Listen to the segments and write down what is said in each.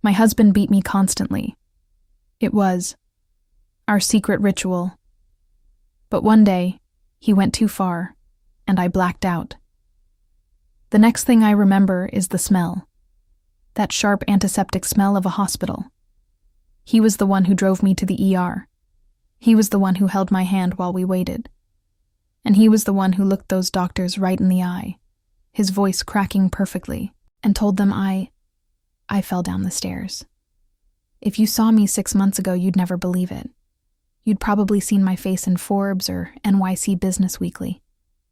My husband beat me constantly. It was our secret ritual. But one day, he went too far, and I blacked out. The next thing I remember is the smell. That sharp antiseptic smell of a hospital. He was the one who drove me to the ER. He was the one who held my hand while we waited. And he was the one who looked those doctors right in the eye, his voice cracking perfectly, and told them I fell down the stairs. If you saw me 6 months ago, you'd never believe it. You'd probably seen my face in Forbes or NYC Business Weekly.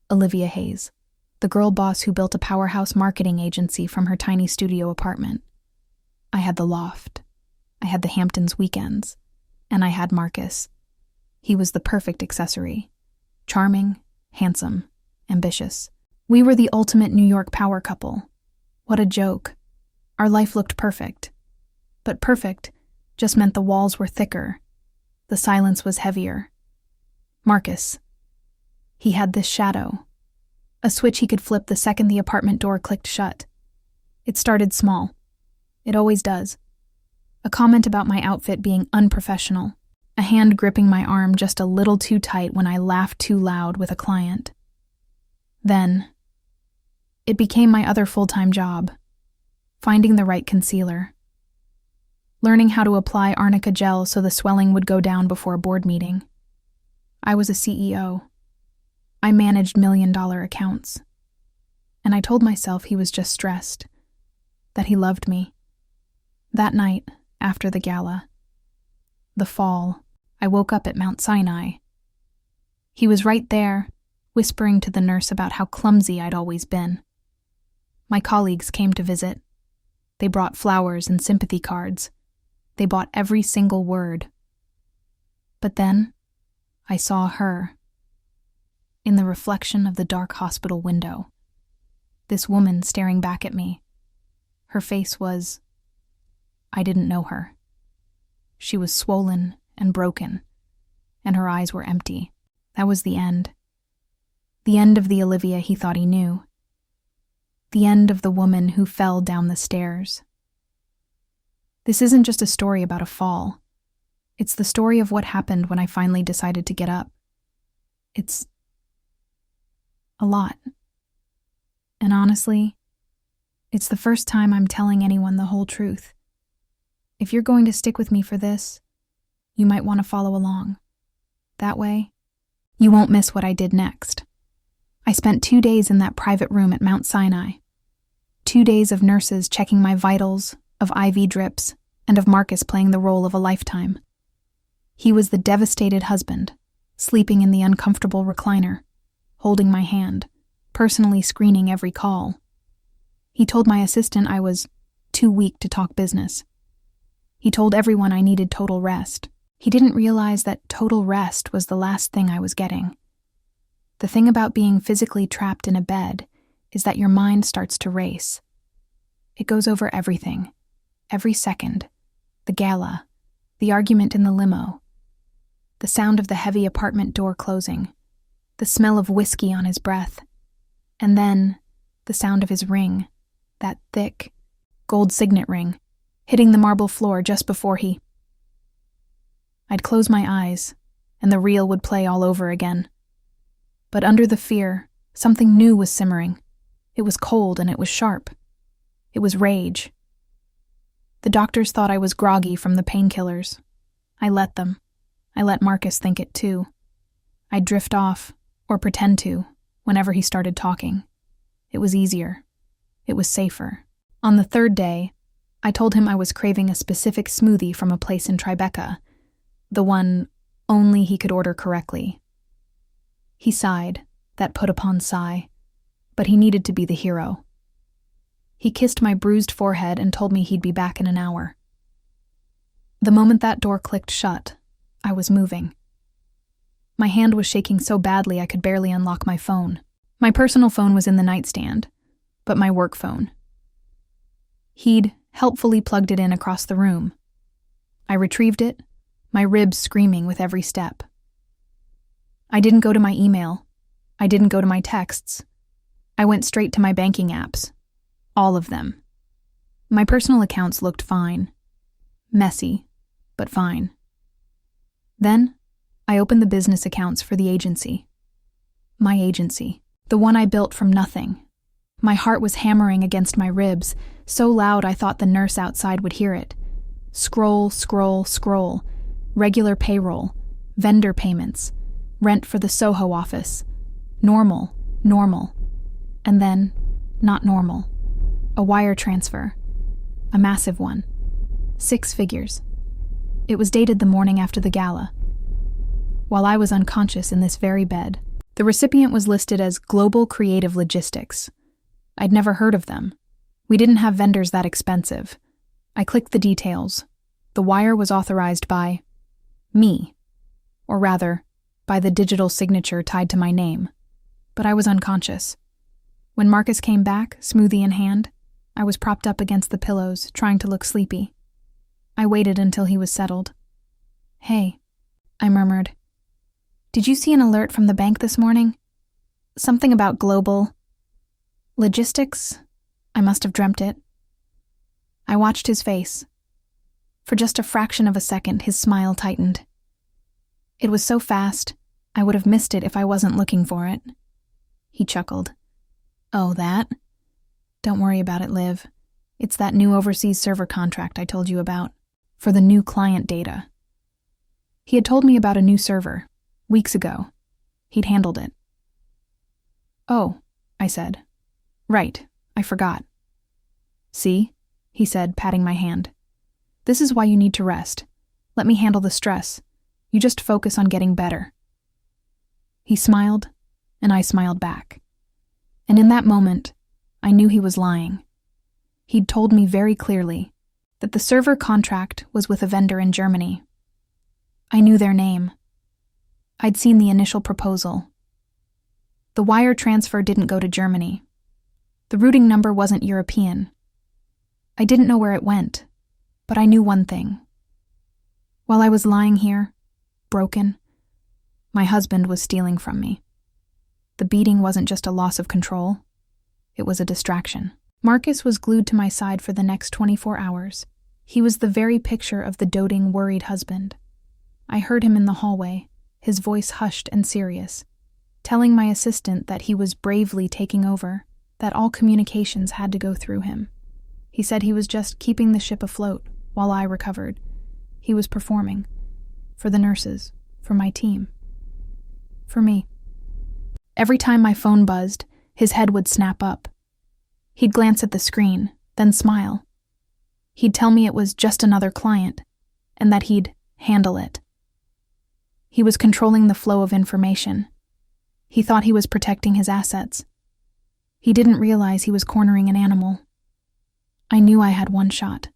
Olivia Hayes, the girl boss who built a powerhouse marketing agency from her tiny studio apartment. I had the loft. I had the Hamptons weekends. And I had Marcus. He was the perfect accessory. Charming, handsome, ambitious. We were the ultimate New York power couple. What a joke. Our life looked perfect. But perfect just meant the walls were thicker. The silence was heavier. Marcus. He had this shadow. A switch he could flip the second the apartment door clicked shut. It started small. It always does. A comment about my outfit being unprofessional. A hand gripping my arm just a little too tight when I laughed too loud with a client. Then, it became my other full-time job. Finding the right concealer. Learning how to apply arnica gel so the swelling would go down before a board meeting. I was a CEO. I managed million-dollar accounts. And I told myself he was just stressed. That he loved me. That night, after the gala, the fall, I woke up at Mount Sinai. He was right there, whispering to the nurse about how clumsy I'd always been. My colleagues came to visit. They brought flowers and sympathy cards. They bought every single word. But then, I saw her. In the reflection of the dark hospital window. This woman staring back at me. Her face was... I didn't know her. She was swollen and broken, and her eyes were empty. That was the end. The end of the Olivia he thought he knew. The end of the woman who fell down the stairs. This isn't just a story about a fall. It's the story of what happened when I finally decided to get up. It's a lot. And honestly, it's the first time I'm telling anyone the whole truth. If you're going to stick with me for this, you might want to follow along. That way, you won't miss what I did next. I spent 2 days in that private room at Mount Sinai. 2 days of nurses checking my vitals, of IV drips, and of Marcus playing the role of a lifetime. He was the devastated husband, sleeping in the uncomfortable recliner, holding my hand, personally screening every call. He told my assistant I was too weak to talk business. He told everyone I needed total rest. He didn't realize that total rest was the last thing I was getting. The thing about being physically trapped in a bed is that your mind starts to race. It goes over everything, every second, the gala, the argument in the limo, the sound of the heavy apartment door closing, the smell of whiskey on his breath, and then the sound of his ring, that thick, gold signet ring, hitting the marble floor just before I'd close my eyes, and the reel would play all over again. But under the fear, something new was simmering. It was cold and it was sharp. It was rage. The doctors thought I was groggy from the painkillers. I let them. I let Marcus think it too. I'd drift off, or pretend to, whenever he started talking. It was easier. It was safer. On the third day, I told him I was craving a specific smoothie from a place in Tribeca, the one only he could order correctly. He sighed, that put-upon sigh, but he needed to be the hero. He kissed my bruised forehead and told me he'd be back in an hour. The moment that door clicked shut, I was moving. My hand was shaking so badly I could barely unlock my phone. My personal phone was in the nightstand, but my work phone. He'd helpfully plugged it in across the room. I retrieved it, my ribs screaming with every step. I didn't go to my email. I didn't go to my texts. I went straight to my banking apps. All of them. My personal accounts looked fine. Messy, but fine. Then, I opened the business accounts for the agency. My agency, the one I built from nothing. My heart was hammering against my ribs, so loud I thought the nurse outside would hear it. Scroll, scroll, scroll. Regular payroll, vendor payments, rent for the Soho office. Normal, normal. And then, not normal. A wire transfer. A massive one. 6 figures. It was dated the morning after the gala. While I was unconscious in this very bed, the recipient was listed as Global Creative Logistics. I'd never heard of them. We didn't have vendors that expensive. I clicked the details. The wire was authorized by me, or rather, by the digital signature tied to my name. But I was unconscious. When Marcus came back, smoothie in hand, I was propped up against the pillows, trying to look sleepy. I waited until he was settled. "Hey," I murmured. "Did you see an alert from the bank this morning? Something about global logistics? I must have dreamt it." I watched his face. For just a fraction of a second, his smile tightened. It was so fast, I would have missed it if I wasn't looking for it. He chuckled. "Oh, that? Don't worry about it, Liv. It's that new overseas server contract I told you about, for the new client data." He had told me about a new server, weeks ago. He'd handled it. "Oh," I said. "Right, I forgot." "See?" he said, patting my hand. "This is why you need to rest. Let me handle the stress. You just focus on getting better." He smiled, and I smiled back. And in that moment, I knew he was lying. He'd told me very clearly that the server contract was with a vendor in Germany. I knew their name. I'd seen the initial proposal. The wire transfer didn't go to Germany. The routing number wasn't European. I didn't know where it went, but I knew one thing. While I was lying here, broken, my husband was stealing from me. The beating wasn't just a loss of control. It was a distraction. Marcus was glued to my side for the next 24 hours. He was the very picture of the doting, worried husband. I heard him in the hallway, his voice hushed and serious, telling my assistant that he was bravely taking over, that all communications had to go through him. He said he was just keeping the ship afloat while I recovered. He was performing. For the nurses, for my team. For me. Every time my phone buzzed, his head would snap up. He'd glance at the screen, then smile. He'd tell me it was just another client, and that he'd handle it. He was controlling the flow of information. He thought he was protecting his assets. He didn't realize he was cornering an animal. I knew I had one shot.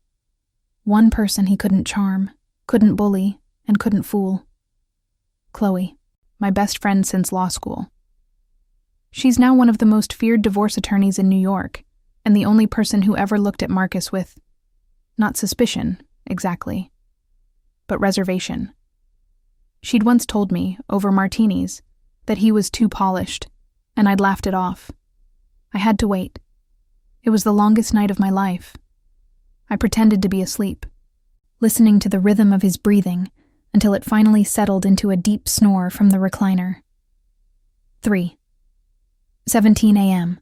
One person he couldn't charm, couldn't bully, and couldn't fool. Chloe, my best friend since law school. She's now one of the most feared divorce attorneys in New York, and the only person who ever looked at Marcus with, not suspicion, exactly, but reservation. She'd once told me, over martinis, that he was too polished, and I'd laughed it off. I had to wait. It was the longest night of my life. I pretended to be asleep, listening to the rhythm of his breathing until it finally settled into a deep snore from the recliner. 3:17 a.m.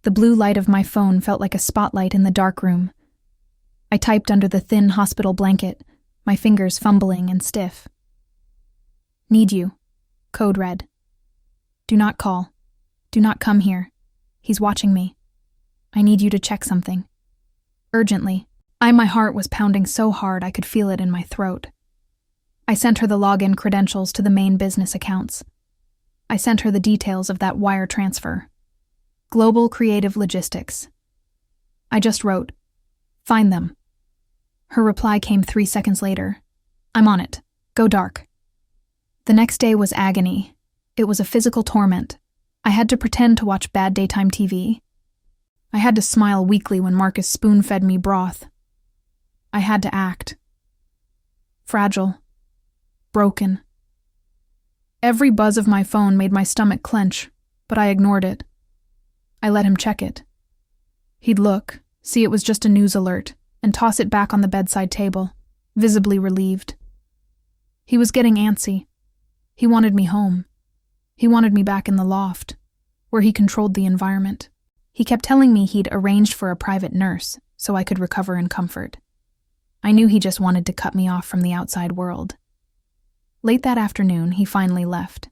The blue light of my phone felt like a spotlight in the dark room. I typed under the thin hospital blanket, my fingers fumbling and stiff. "Need you." Code red. "Do not call. Do not come here. He's watching me. I need you to check something. Urgently." My heart was pounding so hard I could feel it in my throat. I sent her the login credentials to the main business accounts. I sent her the details of that wire transfer. Global Creative Logistics. I just wrote, "Find them." Her reply came 3 seconds later. "I'm on it. Go dark." The next day was agony. It was a physical torment. I had to pretend to watch bad daytime TV. I had to smile weakly when Marcus spoon-fed me broth. I had to act. Fragile. Broken. Every buzz of my phone made my stomach clench, but I ignored it. I let him check it. He'd look, see it was just a news alert, and toss it back on the bedside table, visibly relieved. He was getting antsy. He wanted me home. He wanted me back in the loft, where he controlled the environment. He kept telling me he'd arranged for a private nurse so I could recover in comfort. I knew he just wanted to cut me off from the outside world. Late that afternoon, he finally left.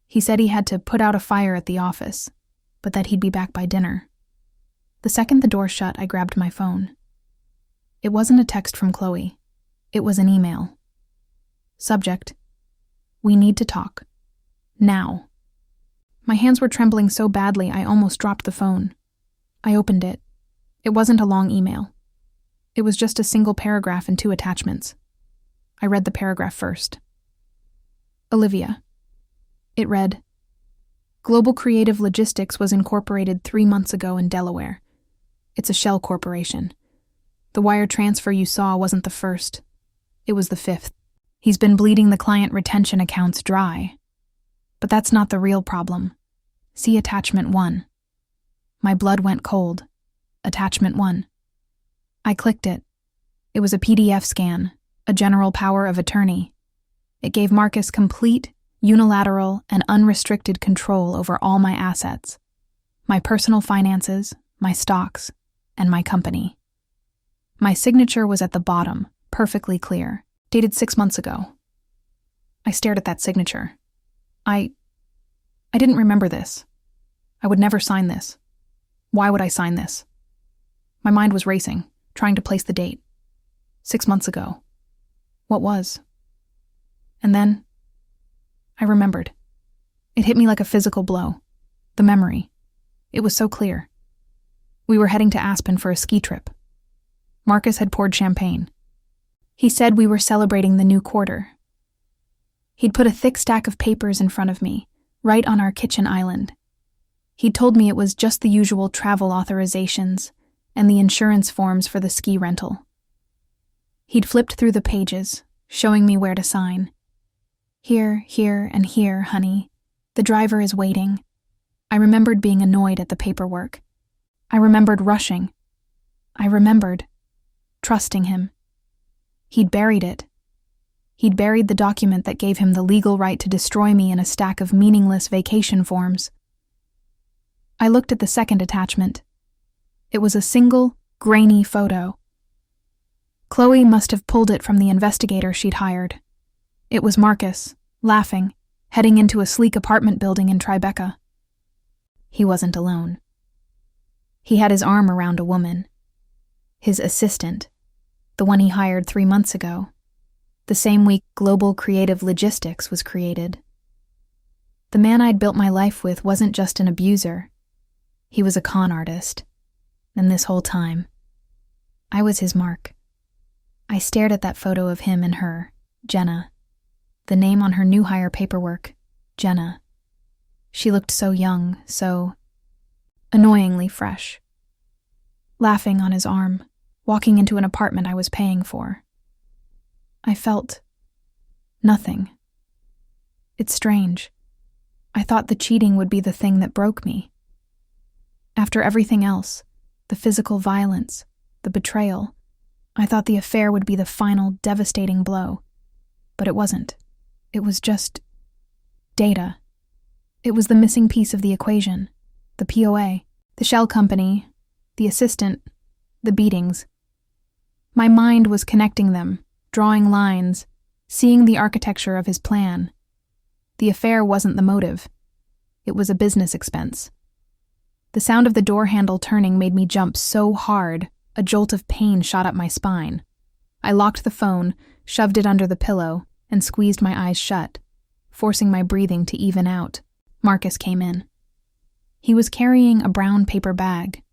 He said he had to put out a fire at the office, but that he'd be back by dinner. The second the door shut, I grabbed my phone. It wasn't a text from Chloe. It was an email. Subject: we need to talk. Now. My hands were trembling so badly I almost dropped the phone. I opened it. It wasn't a long email. It was just a single paragraph and 2 attachments. I read the paragraph first. Olivia. It read, Global Creative Logistics was incorporated 3 months ago in Delaware. It's a shell corporation. The wire transfer you saw wasn't the first. It was the 5th. He's been bleeding the client retention accounts dry. But that's not the real problem. See attachment 1. My blood went cold. Attachment 1. I clicked it. It was a PDF scan, a general power of attorney. It gave Marcus complete, unilateral, and unrestricted control over all my assets, my personal finances, my stocks, and my company. My signature was at the bottom, perfectly clear, dated 6 months ago. I stared at that signature. I didn't remember this. I would never sign this. Why would I sign this? My mind was racing, trying to place the date. 6 months ago. What was? And then, I remembered. It hit me like a physical blow. The memory. It was so clear. We were heading to Aspen for a ski trip. Marcus had poured champagne. He said we were celebrating the new quarter. He'd put a thick stack of papers in front of me, right on our kitchen island. He'd told me it was just the usual travel authorizations and the insurance forms for the ski rental. He'd flipped through the pages, showing me where to sign. Here, here, and here, honey. The driver is waiting. I remembered being annoyed at the paperwork. I remembered rushing. I remembered trusting him. He'd buried it. He'd buried the document that gave him the legal right to destroy me in a stack of meaningless vacation forms. I looked at the second attachment. It was a single, grainy photo. Chloe must have pulled it from the investigator she'd hired. It was Marcus, laughing, heading into a sleek apartment building in Tribeca. He wasn't alone. He had his arm around a woman. His assistant, the one he hired 3 months ago, the same week Global Creative Logistics was created. The man I'd built my life with wasn't just an abuser. He was a con artist. And this whole time, I was his mark. I stared at that photo of him and her, Jenna. The name on her new hire paperwork, Jenna. She looked so young, so annoyingly fresh. Laughing on his arm, walking into an apartment I was paying for. I felt nothing. It's strange. I thought the cheating would be the thing that broke me. After everything else, the physical violence, the betrayal, I thought the affair would be the final devastating blow. But it wasn't. It was just data. It was the missing piece of the equation, the POA, the shell company, the assistant, the beatings. My mind was connecting them, drawing lines, seeing the architecture of his plan. The affair wasn't the motive. It was a business expense. The sound of the door handle turning made me jump so hard, a jolt of pain shot up my spine. I locked the phone, shoved it under the pillow, and squeezed my eyes shut, forcing my breathing to even out. Marcus came in. He was carrying a brown paper bag.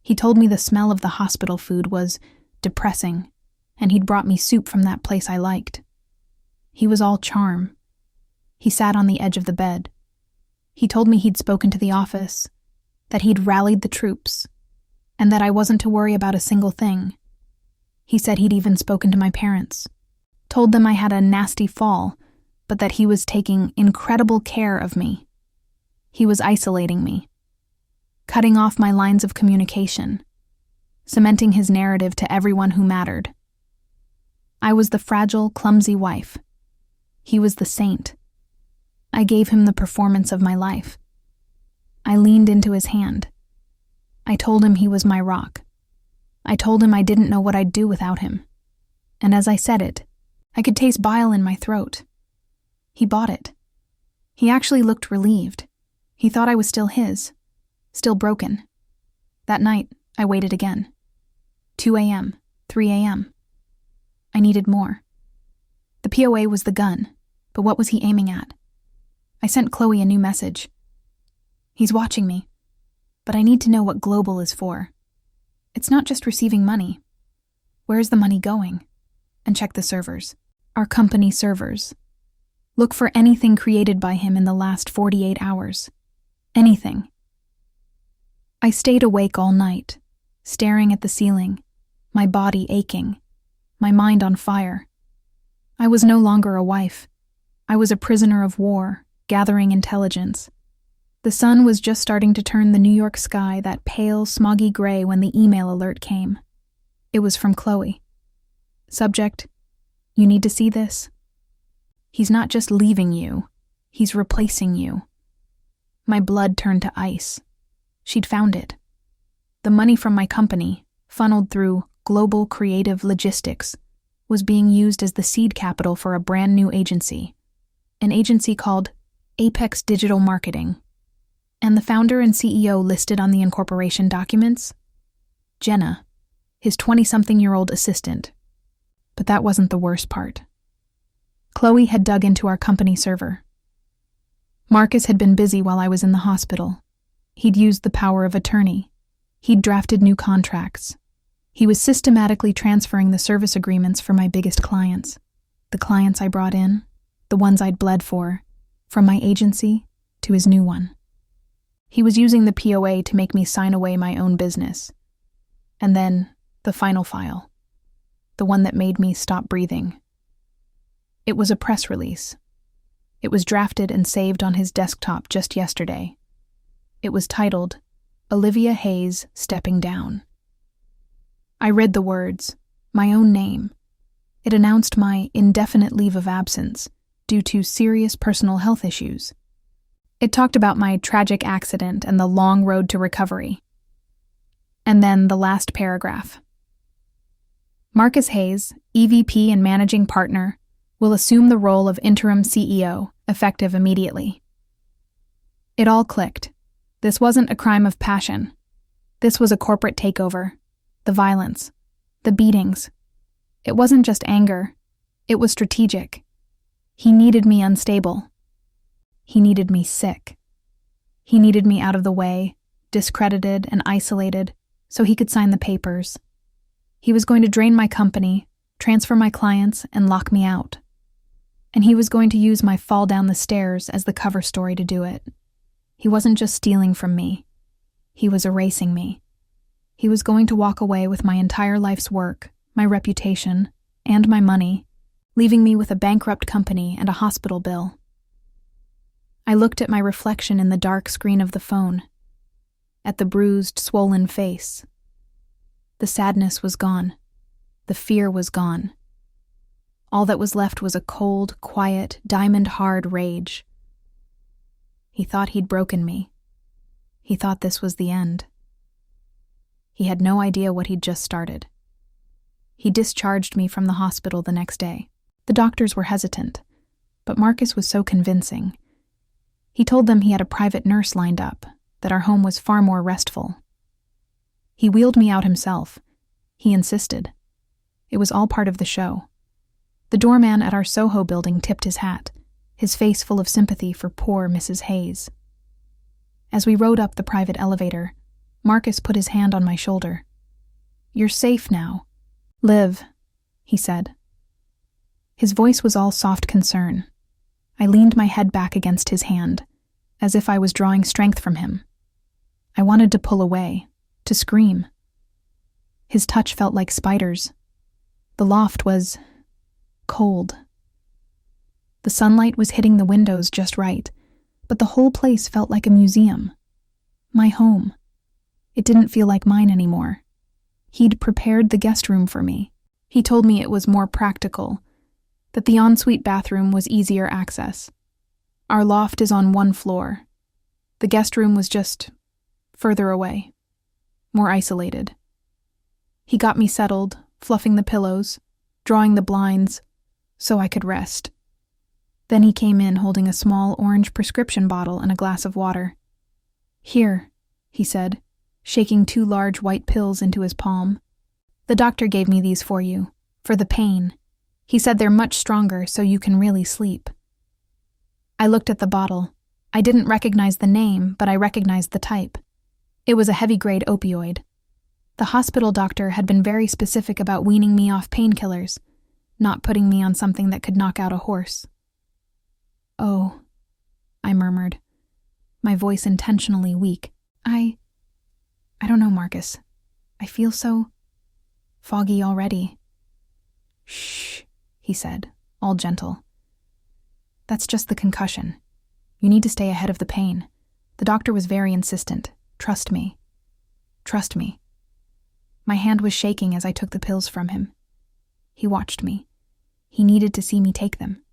He told me the smell of the hospital food was depressing, and he'd brought me soup from that place I liked. He was all charm. He sat on the edge of the bed. He told me he'd spoken to the office, that he'd rallied the troops, and that I wasn't to worry about a single thing. He said he'd even spoken to my parents, told them I had a nasty fall, but that he was taking incredible care of me. He was isolating me, cutting off my lines of communication, cementing his narrative to everyone who mattered. I was the fragile, clumsy wife. He was the saint. I gave him the performance of my life. I leaned into his hand. I told him he was my rock. I told him I didn't know what I'd do without him. And as I said it, I could taste bile in my throat. He bought it. He actually looked relieved. He thought I was still his, still broken. That night, I waited again. 2 a.m., 3 a.m. I needed more. The POA was the gun, but what was he aiming at? I sent Chloe a new message. He's watching me, but I need to know what Global is for. It's not just receiving money. Where's the money going? And check the servers. Our company servers. Look for anything created by him in the last 48 hours. Anything. I stayed awake all night, staring at the ceiling, my body aching, my mind on fire. I was no longer a wife. I was a prisoner of war, gathering intelligence. The sun was just starting to turn the New York sky that pale, smoggy gray when the email alert came. It was from Chloe. Subject: you need to see this. He's not just leaving you, he's replacing you. My blood turned to ice. She'd found it. The money from my company, funneled through Global Creative Logistics, was being used as the seed capital for a brand new agency, an agency called Apex Digital Marketing. And the founder and CEO listed on the incorporation documents? Jenna, his 20-something-year-old assistant. But that wasn't the worst part. Chloe had dug into our company server. Marcus had been busy while I was in the hospital. He'd used the power of attorney. He'd drafted new contracts. He was systematically transferring the service agreements for my biggest clients. The clients I brought in, the ones I'd bled for, from my agency to his new one. He was using the POA to make me sign away my own business. And then, the final file. The one that made me stop breathing. It was a press release. It was drafted and saved on his desktop just yesterday. It was titled, Olivia Hayes Stepping Down. I read the words, my own name. It announced my indefinite leave of absence due to serious personal health issues. It talked about my tragic accident and the long road to recovery. And then the last paragraph. Marcus Hayes, EVP and Managing Partner, will assume the role of interim CEO, effective immediately. It all clicked. This wasn't a crime of passion. This was a corporate takeover. The violence. The beatings. It wasn't just anger. It was strategic. He needed me unstable. He needed me sick. He needed me out of the way, discredited and isolated, so he could sign the papers. He was going to drain my company, transfer my clients, and lock me out. And he was going to use my fall down the stairs as the cover story to do it. He wasn't just stealing from me. He was erasing me. He was going to walk away with my entire life's work, my reputation, and my money, leaving me with a bankrupt company and a hospital bill. I looked at my reflection in the dark screen of the phone, at the bruised, swollen face. The sadness was gone. The fear was gone. All that was left was a cold, quiet, diamond-hard rage. He thought he'd broken me. He thought this was the end. He had no idea what he'd just started. He discharged me from the hospital the next day. The doctors were hesitant, but Marcus was so convincing. He told them he had a private nurse lined up, that our home was far more restful. He wheeled me out himself. He insisted. It was all part of the show. The doorman at our Soho building tipped his hat, his face full of sympathy for poor Mrs. Hayes. As we rode up the private elevator, Marcus put his hand on my shoulder. "You're safe now. Live," he said. His voice was all soft concern. I leaned my head back against his hand, as if I was drawing strength from him. I wanted to pull away, to scream. His touch felt like spiders. The loft was cold. The sunlight was hitting the windows just right, but the whole place felt like a museum. My home. It didn't feel like mine anymore. He'd prepared the guest room for me. He told me it was more practical, that the ensuite bathroom was easier access. Our loft is on one floor. The guest room was just further away, more isolated. He got me settled, fluffing the pillows, drawing the blinds, so I could rest. Then he came in holding a small orange prescription bottle and a glass of water. "Here," he said, shaking 2 large white pills into his palm. "The doctor gave me these for you, for the pain. He said they're much stronger so you can really sleep." I looked at the bottle. I didn't recognize the name, but I recognized the type. It was a heavy-grade opioid. The hospital doctor had been very specific about weaning me off painkillers, not putting me on something that could knock out a horse. "Oh," I murmured, my voice intentionally weak. I don't know, Marcus. I feel so foggy already." "Shh," he said, all gentle. "That's just the concussion. You need to stay ahead of the pain. The doctor was very insistent. Trust me. Trust me." My hand was shaking as I took the pills from him. He watched me. He needed to see me take them.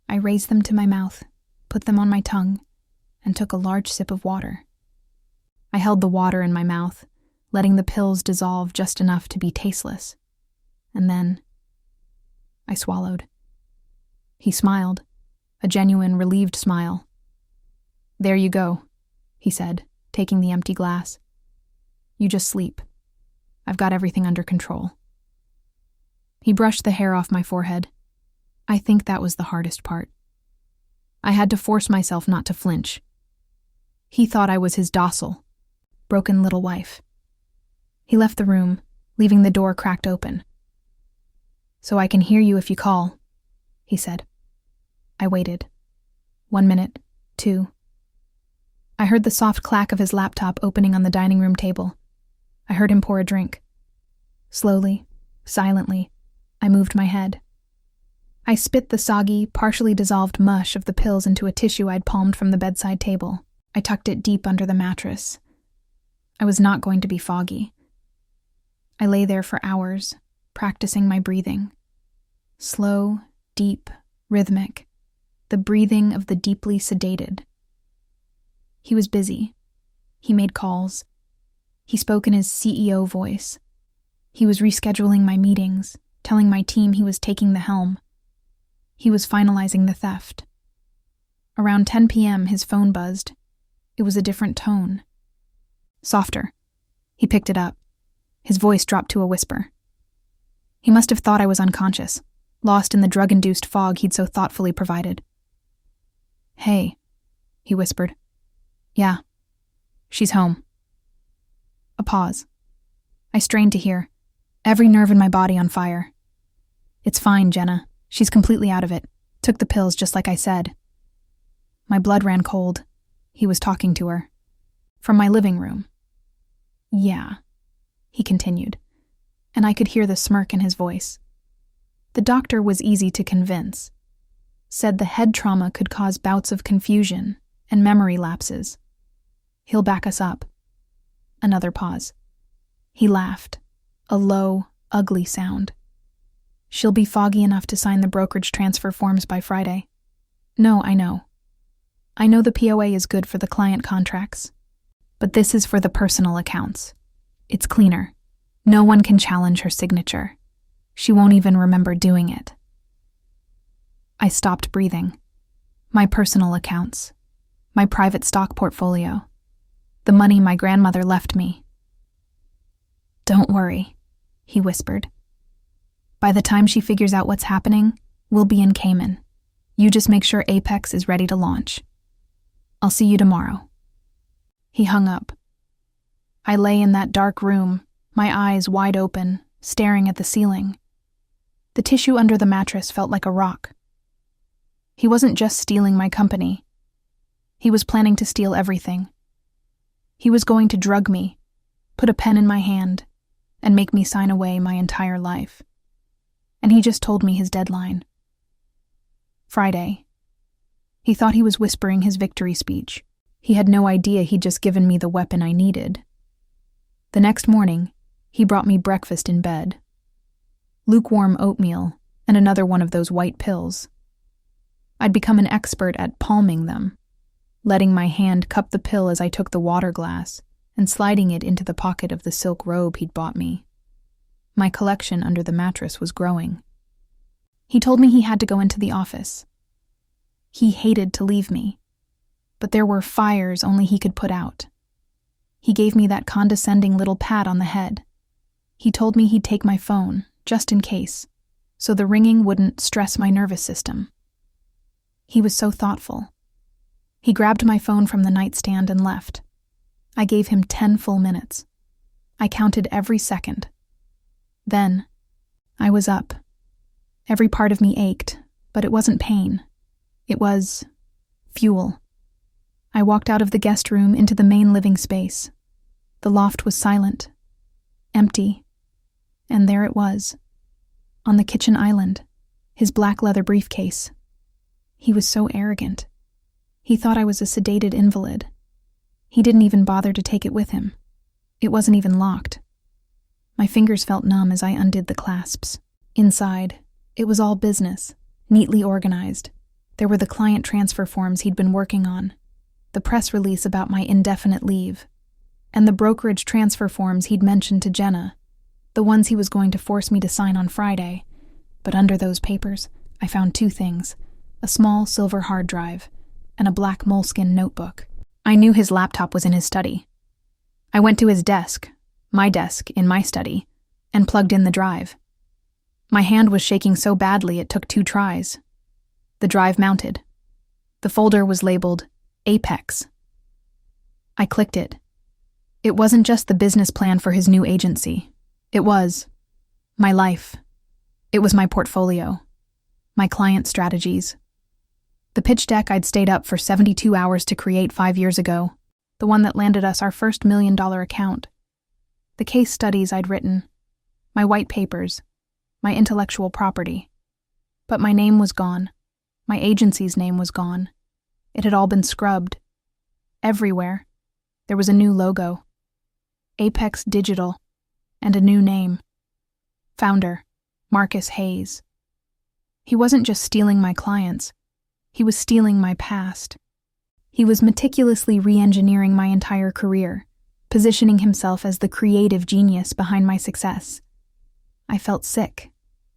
I raised them to my mouth, put them on my tongue, and took a large sip of water. I held the water in my mouth, letting the pills dissolve just enough to be tasteless. And then I swallowed. He smiled, a genuine, relieved smile. "There you go," he said, taking the empty glass. "You just sleep. I've got everything under control." He brushed the hair off my forehead. I think that was the hardest part. I had to force myself not to flinch. He thought I was his docile, broken little wife. He left the room, leaving the door cracked open. "So I can hear you if you call," he said. I waited. 1 minute, 2. I heard the soft clack of his laptop opening on the dining room table. I heard him pour a drink. Slowly, silently, I moved my head. I spit the soggy, partially dissolved mush of the pills into a tissue I'd palmed from the bedside table. I tucked it deep under the mattress. I was not going to be foggy. I lay there for hours, practicing my breathing. Slow, deep, rhythmic, the breathing of the deeply sedated. He was busy. He made calls. He spoke in his CEO voice. He was rescheduling my meetings, telling my team he was taking the helm. He was finalizing the theft. Around 10 p.m., his phone buzzed. It was a different tone. Softer. He picked it up. His voice dropped to a whisper. He must have thought I was unconscious, lost in the drug-induced fog he'd so thoughtfully provided. "Hey," he whispered. "Yeah, she's home." A pause. I strained to hear, every nerve in my body on fire. "It's fine, Jenna. She's completely out of it. Took the pills just like I said." My blood ran cold. He was talking to her. From my living room. "Yeah," he continued, and I could hear the smirk in his voice. The doctor was easy to convince. Said the head trauma could cause bouts of confusion and memory lapses. He'll back us up. Another pause. He laughed, a low, ugly sound. "She'll be foggy enough to sign the brokerage transfer forms by Friday." "No, I know. I know the POA is good for the client contracts. But this is for the personal accounts. It's cleaner. No one can challenge her signature. She won't even remember doing it." I stopped breathing. My personal accounts. My private stock portfolio. The money my grandmother left me. "Don't worry," he whispered. "By the time she figures out what's happening, we'll be in Cayman. You just make sure Apex is ready to launch. I'll see you tomorrow." He hung up. I lay in that dark room, my eyes wide open, staring at the ceiling. The tissue under the mattress felt like a rock. He wasn't just stealing my company. He was planning to steal everything. He was going to drug me, put a pen in my hand, and make me sign away my entire life. And he just told me his deadline. Friday. He thought he was whispering his victory speech. He had no idea he'd just given me the weapon I needed. The next morning, He brought me breakfast in bed. Lukewarm oatmeal and another one of those white pills. I'd become an expert at palming them, letting my hand cup the pill as I took the water glass and sliding it into the pocket of the silk robe he'd bought me. My collection under the mattress was growing. He told me he had to go into the office. He hated to leave me, but there were fires only he could put out. He gave me that condescending little pat on the head. He told me he'd take my phone, just in case, so the ringing wouldn't stress my nervous system. He was so thoughtful. He grabbed my phone from the nightstand and left. I gave him 10 full minutes. I counted every second. Then, I was up. Every part of me ached, but it wasn't pain. It was fuel. I walked out of the guest room into the main living space. The loft was silent, empty, and there it was, on the kitchen island, his black leather briefcase. He was so arrogant. He thought I was a sedated invalid. He didn't even bother to take it with him. It wasn't even locked. My fingers felt numb as I undid the clasps. Inside, it was all business, neatly organized. There were the client transfer forms he'd been working on, the press release about my indefinite leave, and the brokerage transfer forms he'd mentioned to Jenna, the ones he was going to force me to sign on Friday. But under those papers, I found 2 things, a small silver hard drive and a black moleskin notebook. I knew his laptop was in his study. I went to his desk, my desk in my study, and plugged in the drive. My hand was shaking so badly it took 2 tries. The drive mounted. The folder was labeled Apex. I clicked it. It wasn't just the business plan for his new agency. It was my life. It was my portfolio, my client strategies. The pitch deck I'd stayed up for 72 hours to create 5 years ago, the one that landed us our first $1 million account. The case studies I'd written, my white papers, my intellectual property. But my name was gone. My agency's name was gone. It had all been scrubbed. Everywhere, there was a new logo, Apex Digital, and a new name. Founder, Marcus Hayes. He wasn't just stealing my clients. He was stealing my past. He was meticulously re-engineering my entire career, positioning himself as the creative genius behind my success. I felt sick.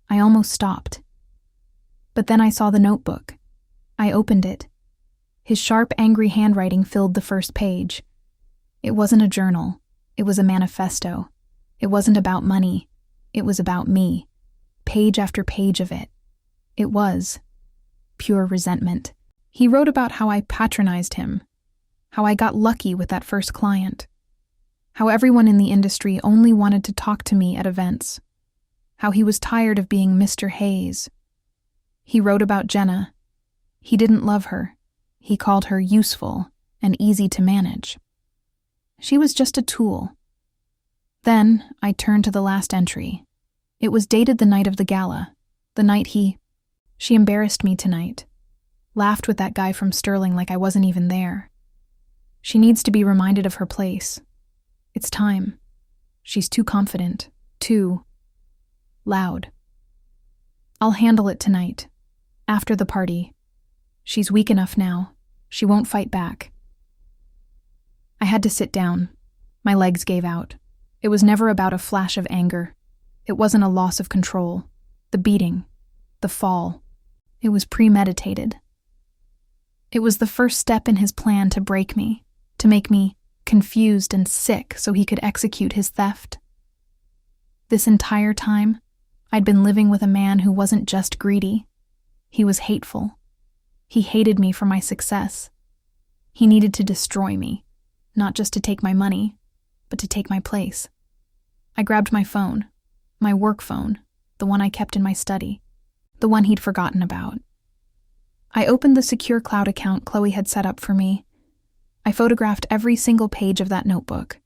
I almost stopped. But then I saw the notebook. I opened it. His sharp, angry handwriting filled the first page. It wasn't a journal. It was a manifesto. It wasn't about money. It was about me. Page after page of it. It was pure resentment. He wrote about how I patronized him, how I got lucky with that first client, how everyone in the industry only wanted to talk to me at events, how he was tired of being Mr. Hayes. He wrote about Jenna. He didn't love her. He called her useful and easy to manage. She was just a tool. Then I turned to the last entry. It was dated the night of the gala, the night she embarrassed me tonight, laughed with that guy from Sterling like I wasn't even there. She needs to be reminded of her place. It's time. She's too confident, too loud. I'll handle it tonight, after the party. She's weak enough now. She won't fight back. I had to sit down. My legs gave out. It was never about a flash of anger. It wasn't a loss of control. The beating. The fall. It was premeditated. It was the first step in his plan to break me, to make me confused and sick so he could execute his theft. This entire time, I'd been living with a man who wasn't just greedy. He was hateful. He hated me for my success. He needed to destroy me, not just to take my money, but to take my place. I grabbed my phone, my work phone, the one I kept in my study, the one he'd forgotten about. I opened the secure cloud account Chloe had set up for me. I photographed every single page of that notebook,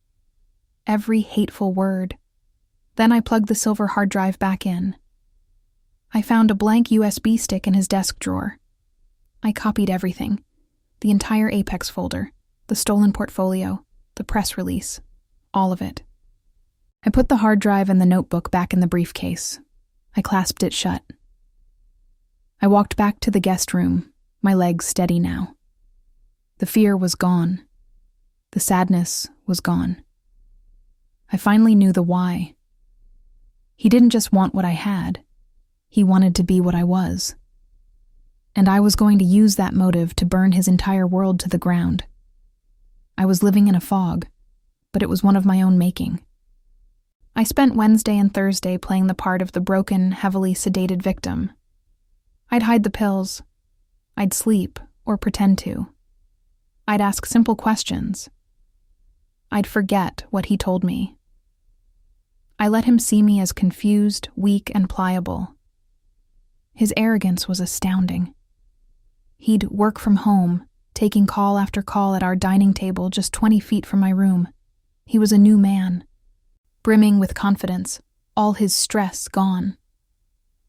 every hateful word. Then I plugged the silver hard drive back in. I found a blank USB stick in his desk drawer. I copied everything, the entire Apex folder, the stolen portfolio, the press release, all of it. I put the hard drive and the notebook back in the briefcase. I clasped it shut. I walked back to the guest room, my legs steady now. The fear was gone. The sadness was gone. I finally knew the why. He didn't just want what I had. He wanted to be what I was. And I was going to use that motive to burn his entire world to the ground. I was living in a fog, but it was one of my own making. I spent Wednesday and Thursday playing the part of the broken, heavily sedated victim. I'd hide the pills. I'd sleep, or pretend to. I'd ask simple questions. I'd forget what he told me. I let him see me as confused, weak, and pliable. His arrogance was astounding. He'd work from home, taking call after call at our dining table just 20 feet from my room. He was a new man, brimming with confidence, all his stress gone.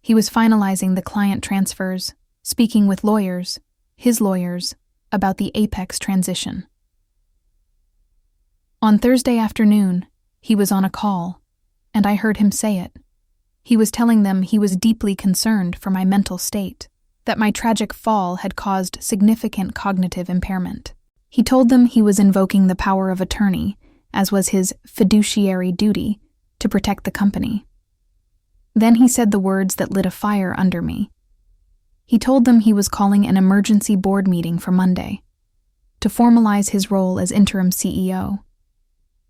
He was finalizing the client transfers, speaking with lawyers, his lawyers, about the Apex transition. On Thursday afternoon, he was on a call, and I heard him say it. He was telling them he was deeply concerned for my mental state, that my tragic fall had caused significant cognitive impairment. He told them he was invoking the power of attorney, as was his fiduciary duty, to protect the company. Then he said the words that lit a fire under me. He told them he was calling an emergency board meeting for Monday, to formalize his role as interim CEO.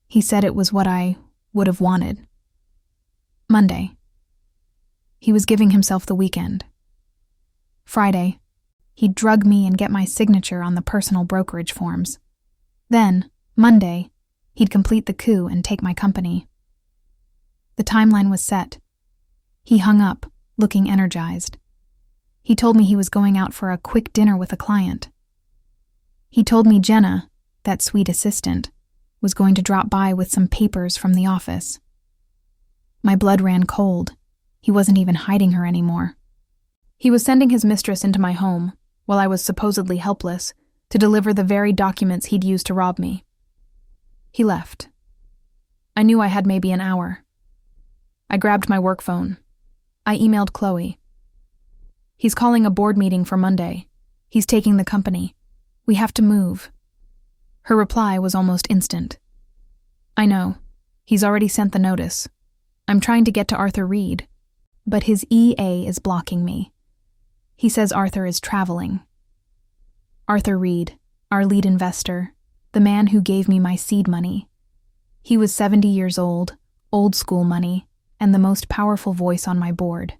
He said it was what I would have wanted. Monday. He was giving himself the weekend. Friday, he'd drug me and get my signature on the personal brokerage forms. Then, Monday, he'd complete the coup and take my company. The timeline was set. He hung up, looking energized. He told me he was going out for a quick dinner with a client. He told me Jenna, that sweet assistant, was going to drop by with some papers from the office. My blood ran cold. He wasn't even hiding her anymore. He was sending his mistress into my home, while I was supposedly helpless, to deliver the very documents he'd used to rob me. He left. I knew I had maybe an hour. I grabbed my work phone. I emailed Chloe. He's calling a board meeting for Monday. He's taking the company. We have to move. Her reply was almost instant. I know. He's already sent the notice. I'm trying to get to Arthur Reed, but his EA is blocking me. He says Arthur is traveling. Arthur Reed, our lead investor, the man who gave me my seed money. He was 70 years old school money, and the most powerful voice on my board.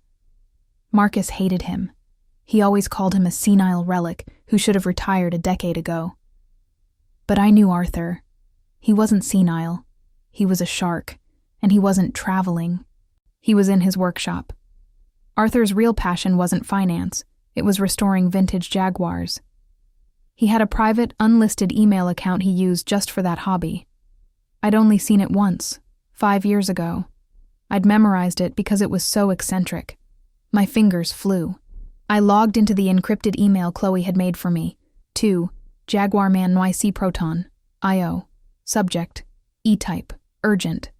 Marcus hated him. He always called him a senile relic who should have retired a decade ago. But I knew Arthur. He wasn't senile. He was a shark, and he wasn't traveling. He was in his workshop. Arthur's real passion wasn't finance. It was restoring vintage Jaguars. He had a private, unlisted email account he used just for that hobby. I'd only seen it once, 5 years ago. I'd memorized it because it was so eccentric. My fingers flew. I logged into the encrypted email Chloe had made for me. To Jaguar Man NYC Proton. IO. Subject. E-type. Urgent.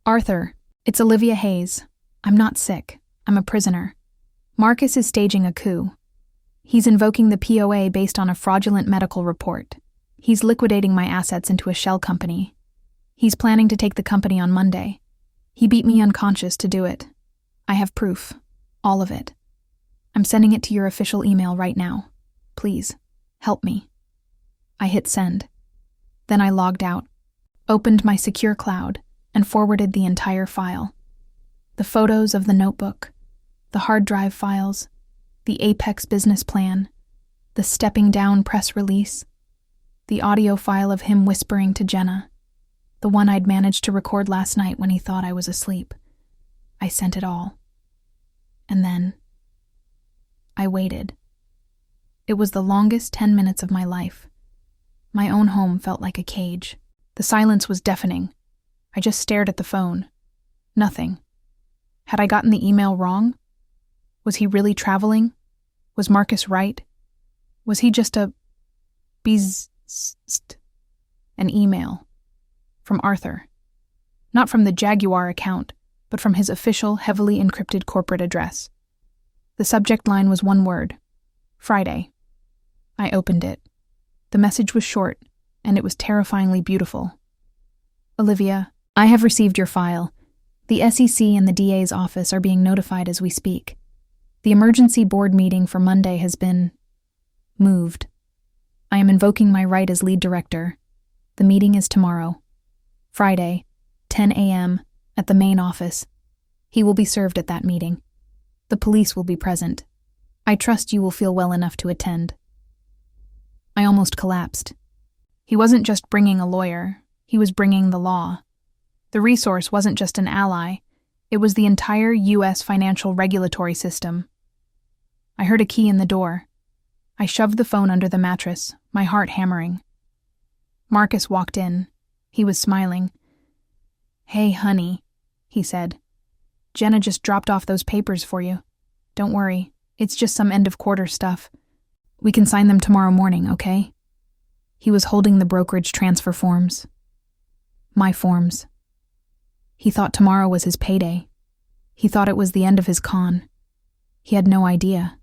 Arthur, it's Olivia Hayes. I'm not sick. I'm a prisoner. Marcus is staging a coup. He's invoking the POA based on a fraudulent medical report. He's liquidating my assets into a shell company. He's planning to take the company on Monday. He beat me unconscious to do it. I have proof. All of it. I'm sending it to your official email right now. Please, help me. I hit send. Then I logged out, opened my secure cloud, and forwarded the entire file. The photos of the notebook, the hard drive files, the Apex business plan, the stepping down press release, the audio file of him whispering to Jenna, the one I'd managed to record last night when he thought I was asleep. I sent it all. And then I waited. It was the longest 10 minutes of my life. My own home felt like a cage. The silence was deafening. I just stared at the phone. Nothing. Had I gotten the email wrong? Was he really traveling? Was Marcus right? Was he just an email from Arthur? Not from the Jaguar account, but from his official, heavily encrypted corporate address. The subject line was one word: Friday. I opened it. The message was short, and it was terrifyingly beautiful. Olivia, I have received your file. The SEC and the DA's office are being notified as we speak. The emergency board meeting for Monday has been moved. I am invoking my right as lead director. The meeting is tomorrow, Friday, 10 a.m., at the main office. He will be served at that meeting. The police will be present. I trust you will feel well enough to attend. I almost collapsed. He wasn't just bringing a lawyer, he was bringing the law. The resource wasn't just an ally, it was the entire U.S. financial regulatory system. I heard a key in the door. I shoved the phone under the mattress, my heart hammering. Marcus walked in. He was smiling. "Hey, honey," he said. "Jenna just dropped off those papers for you. Don't worry, it's just some end-of-quarter stuff. We can sign them tomorrow morning, okay?" He was holding the brokerage transfer forms. My forms. He thought tomorrow was his payday. He thought it was the end of his con. He had no idea.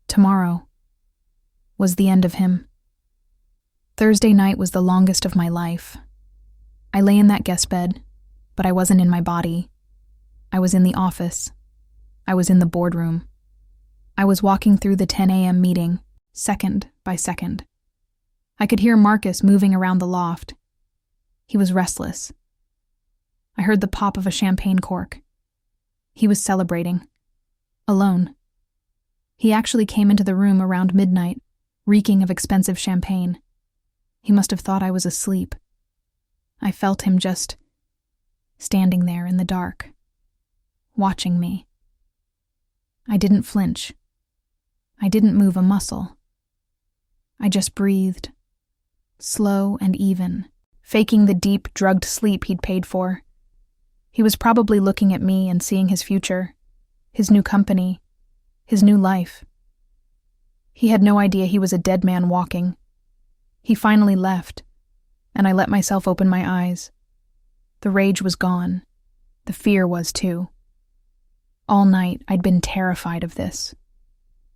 Tomorrow was the end of him. Thursday night was the longest of my life. I lay in that guest bed, but I wasn't in my body. I was in the office. I was in the boardroom. I was walking through the 10 a.m. meeting, second by second. I could hear Marcus moving around the loft. He was restless. I heard the pop of a champagne cork. He was celebrating. Alone. He actually came into the room around midnight, reeking of expensive champagne. He must have thought I was asleep. I felt him just standing there in the dark, watching me. I didn't flinch. I didn't move a muscle. I just breathed, slow and even, faking the deep, drugged sleep he'd paid for. He was probably looking at me and seeing his future, his new company, his new life. He had no idea he was a dead man walking. He finally left, and I let myself open my eyes. The rage was gone. The fear was too. All night I'd been terrified of this.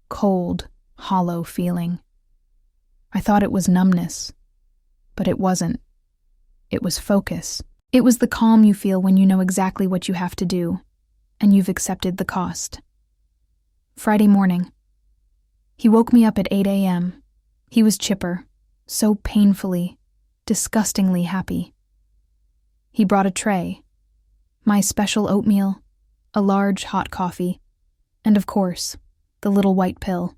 Cold, hollow feeling. I thought it was numbness, but it wasn't. It was focus. It was the calm you feel when you know exactly what you have to do, and you've accepted the cost. Friday morning. He woke me up at 8 a.m. He was chipper, so painfully, disgustingly happy. He brought a tray, my special oatmeal, a large hot coffee, and of course, the little white pill.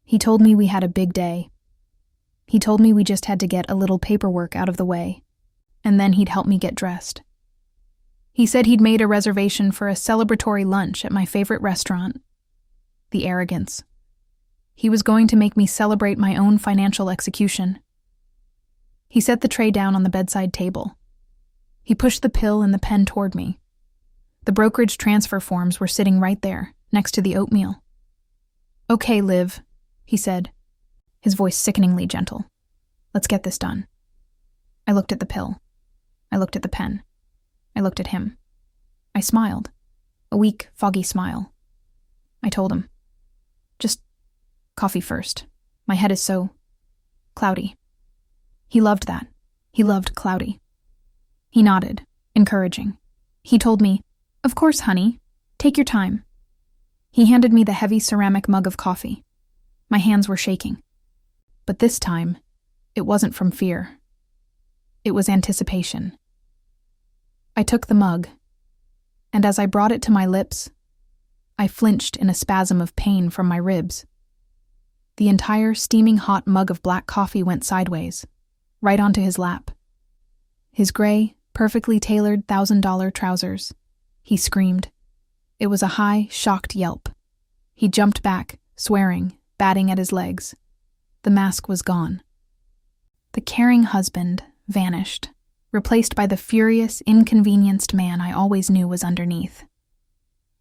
He told me we had a big day. He told me we just had to get a little paperwork out of the way, and then he'd help me get dressed. He said he'd made a reservation for a celebratory lunch at my favorite restaurant. The arrogance. He was going to make me celebrate my own financial execution. He set the tray down on the bedside table. He pushed the pill and the pen toward me. The brokerage transfer forms were sitting right there, next to the oatmeal. "Okay, Liv," he said, his voice sickeningly gentle. "Let's get this done." I looked at the pill. I looked at the pen. I looked at him. I smiled, a weak, foggy smile. I told him, "Just coffee first. My head is so cloudy." He loved that. He loved cloudy. He nodded, encouraging. He told me, "Of course, honey. Take your time." He handed me the heavy ceramic mug of coffee. My hands were shaking. But this time, it wasn't from fear. It was anticipation. I took the mug, and as I brought it to my lips, I flinched in a spasm of pain from my ribs. The entire steaming hot mug of black coffee went sideways, right onto his lap. His gray, perfectly tailored $1,000 trousers. He screamed. It was a high, shocked yelp. He jumped back, swearing, batting at his legs. The mask was gone. The caring husband vanished, replaced by the furious, inconvenienced man I always knew was underneath.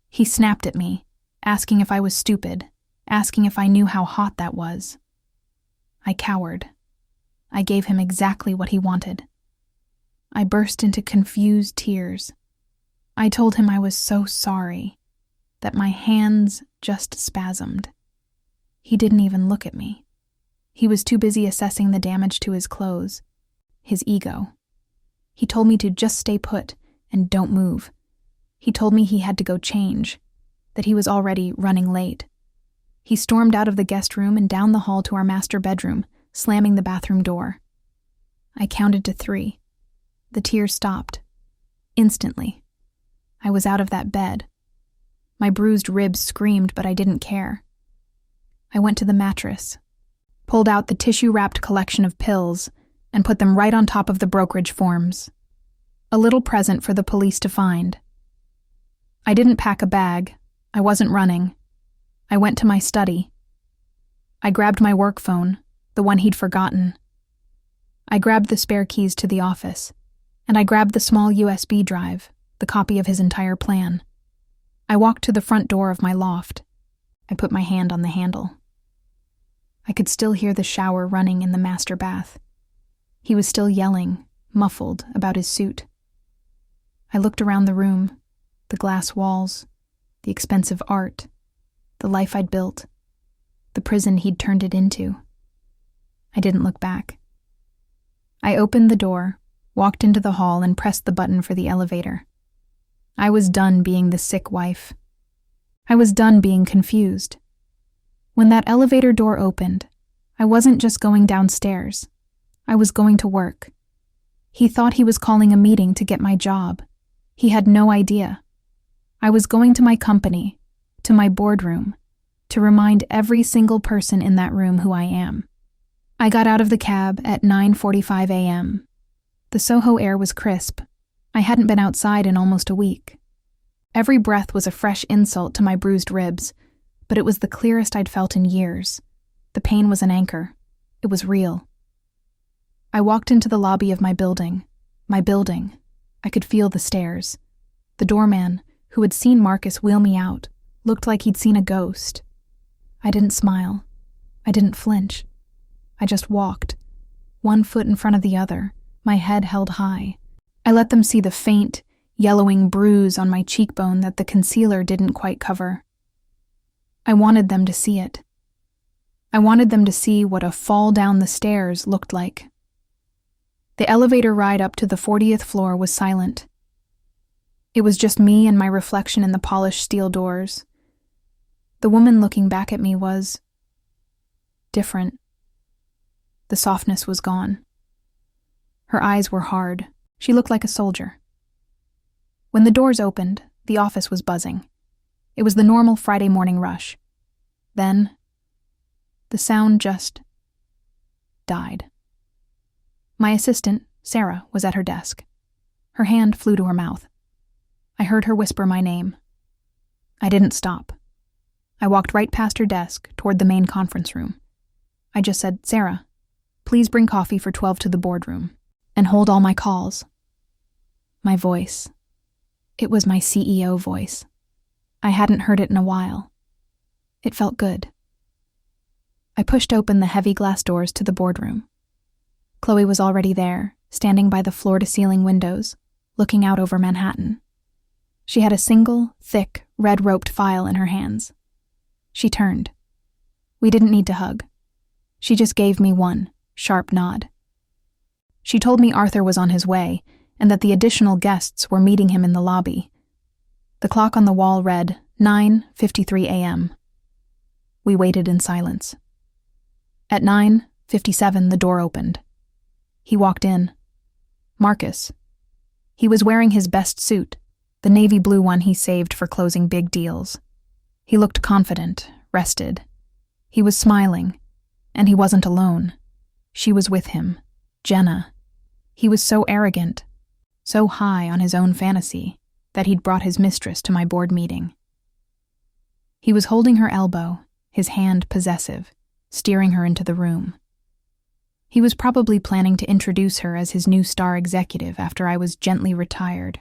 He snapped at me, asking if I was stupid, asking if I knew how hot that was. I cowered. I gave him exactly what he wanted. I burst into confused tears. I told him I was so sorry, that my hands just spasmed. He didn't even look at me. He was too busy assessing the damage to his clothes, his ego. He told me to just stay put and don't move. He told me he had to go change, that he was already running late. He stormed out of the guest room and down the hall to our master bedroom, slamming the bathroom door. I counted to 3. The tears stopped. Instantly. I was out of that bed. My bruised ribs screamed, but I didn't care. I went to the mattress, pulled out the tissue-wrapped collection of pills, and put them right on top of the brokerage forms. A little present for the police to find. I didn't pack a bag. I wasn't running. I went to my study. I grabbed my work phone, the one he'd forgotten. I grabbed the spare keys to the office, and I grabbed the small USB drive, the copy of his entire plan. I walked to the front door of my loft. I put my hand on the handle. I could still hear the shower running in the master bath. He was still yelling, muffled, about his suit. I looked around the room, the glass walls, the expensive art, the life I'd built, the prison he'd turned it into. I didn't look back. I opened the door, walked into the hall, and pressed the button for the elevator. I was done being the sick wife. I was done being confused. When that elevator door opened, I wasn't just going downstairs. I was going to work. He thought he was calling a meeting to get my job. He had no idea. I was going to my company, to my boardroom, to remind every single person in that room who I am. I got out of the cab at 9:45 a.m. The Soho air was crisp. I hadn't been outside in almost a week. Every breath was a fresh insult to my bruised ribs, but it was the clearest I'd felt in years. The pain was an anchor. It was real. I walked into the lobby of my building. I could feel the stairs. The doorman, who had seen Marcus wheel me out, looked like he'd seen a ghost. I didn't smile. I didn't flinch. I just walked, one foot in front of the other, my head held high. I let them see the faint, yellowing bruise on my cheekbone that the concealer didn't quite cover. I wanted them to see it. I wanted them to see what a fall down the stairs looked like. The elevator ride up to the 40th floor was silent. It was just me and my reflection in the polished steel doors. The woman looking back at me was different. The softness was gone. Her eyes were hard. She looked like a soldier. When the doors opened, the office was buzzing. It was the normal Friday morning rush. Then, the sound just died. My assistant, Sarah, was at her desk. Her hand flew to her mouth. I heard her whisper my name. I didn't stop. I walked right past her desk toward the main conference room. I just said, "Sarah, please bring coffee for 12 to the boardroom, and hold all my calls." My voice. It was my CEO voice. I hadn't heard it in a while. It felt good. I pushed open the heavy glass doors to the boardroom. Chloe was already there, standing by the floor-to-ceiling windows, looking out over Manhattan. She had a single, thick, red-roped file in her hands. She turned. We didn't need to hug. She just gave me one sharp nod. She told me Arthur was on his way, and that the additional guests were meeting him in the lobby. The clock on the wall read 9:53 a.m. We waited in silence. At 9:57, the door opened. He walked in. Marcus. He was wearing his best suit, the navy blue one he saved for closing big deals. He looked confident, rested. He was smiling, and he wasn't alone. She was with him, Jenna. He was so arrogant, so high on his own fantasy, that he'd brought his mistress to my board meeting. He was holding her elbow, his hand possessive, steering her into the room. He was probably planning to introduce her as his new star executive after I was gently retired.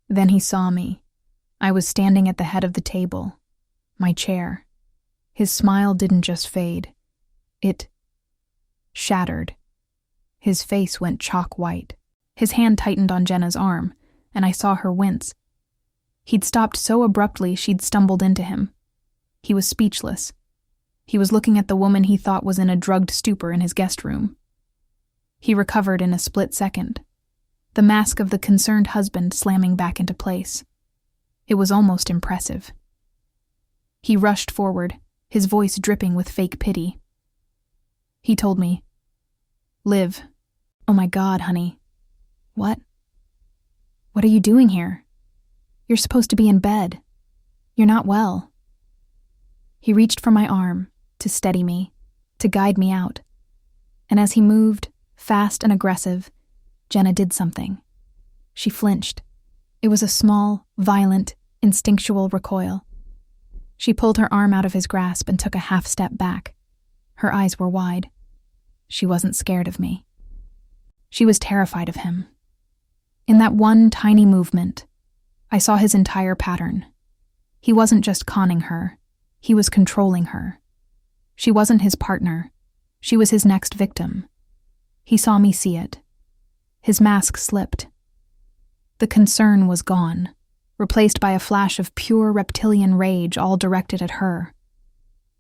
Then he saw me. I was standing at the head of the table, my chair. His smile didn't just fade. It shattered. His face went chalk white. His hand tightened on Jenna's arm, and I saw her wince. He'd stopped so abruptly she'd stumbled into him. He was speechless. He was looking at the woman he thought was in a drugged stupor in his guest room. He recovered in a split second, the mask of the concerned husband slamming back into place. It was almost impressive. He rushed forward, his voice dripping with fake pity. He told me, "Liv, oh my God, honey." "What? What are you doing here? You're supposed to be in bed. You're not well." He reached for my arm, to steady me, to guide me out. And as he moved, fast and aggressive, Jenna did something. She flinched. It was a small, violent, instinctual recoil. She pulled her arm out of his grasp and took a half step back. Her eyes were wide. She wasn't scared of me. She was terrified of him. In that one tiny movement, I saw his entire pattern. He wasn't just conning her. He was controlling her. She wasn't his partner. She was his next victim. He saw me see it. His mask slipped. The concern was gone, replaced by a flash of pure reptilian rage all directed at her.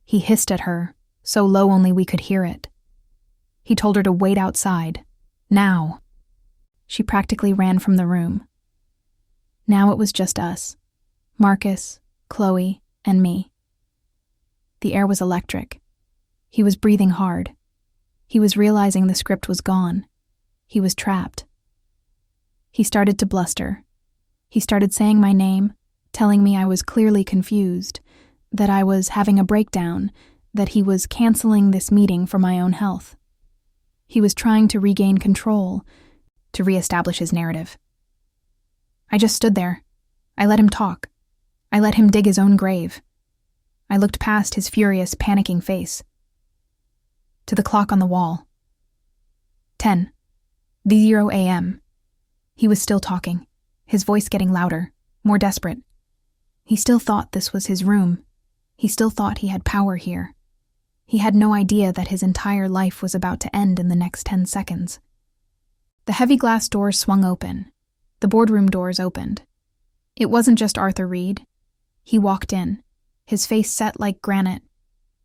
He hissed at her, so low only we could hear it. He told her to wait outside. Now. She practically ran from the room. Now it was just us. Marcus, Chloe, and me. The air was electric. He was breathing hard. He was realizing the script was gone. He was trapped. He started to bluster. He started saying my name, telling me I was clearly confused, that I was having a breakdown, that he was canceling this meeting for my own health. He was trying to regain control, to reestablish his narrative. I just stood there. I let him talk. I let him dig his own grave. I looked past his furious, panicking face. To the clock on the wall. 10. 0 a.m. He was still talking, his voice getting louder, more desperate. He still thought this was his room. He still thought he had power here. He had no idea that his entire life was about to end in the next 10 seconds. The heavy glass doors swung open. The boardroom doors opened. It wasn't just Arthur Reed. He walked in, his face set like granite,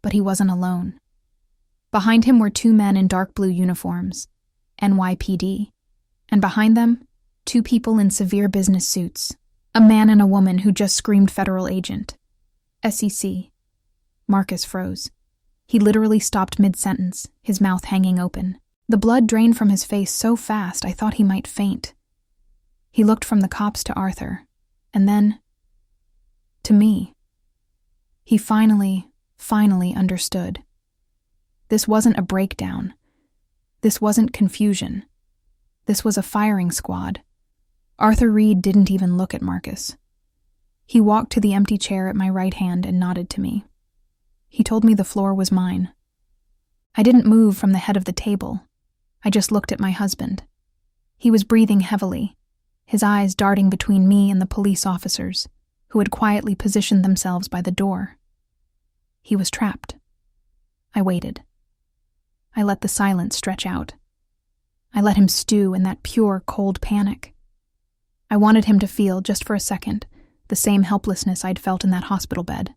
but he wasn't alone. Behind him were two men in dark blue uniforms, NYPD, and behind them, two people in severe business suits, a man and a woman who just screamed federal agent. SEC. Marcus froze. He literally stopped mid-sentence, his mouth hanging open. The blood drained from his face so fast I thought he might faint. He looked from the cops to Arthur, and then to me. He finally understood. This wasn't a breakdown. This wasn't confusion. This was a firing squad. Arthur Reed didn't even look at Marcus. He walked to the empty chair at my right hand and nodded to me. He told me the floor was mine. I didn't move from the head of the table. I just looked at my husband. He was breathing heavily, his eyes darting between me and the police officers, who had quietly positioned themselves by the door. He was trapped. I waited. I let the silence stretch out. I let him stew in that pure, cold panic. I wanted him to feel, just for a second, the same helplessness I'd felt in that hospital bed.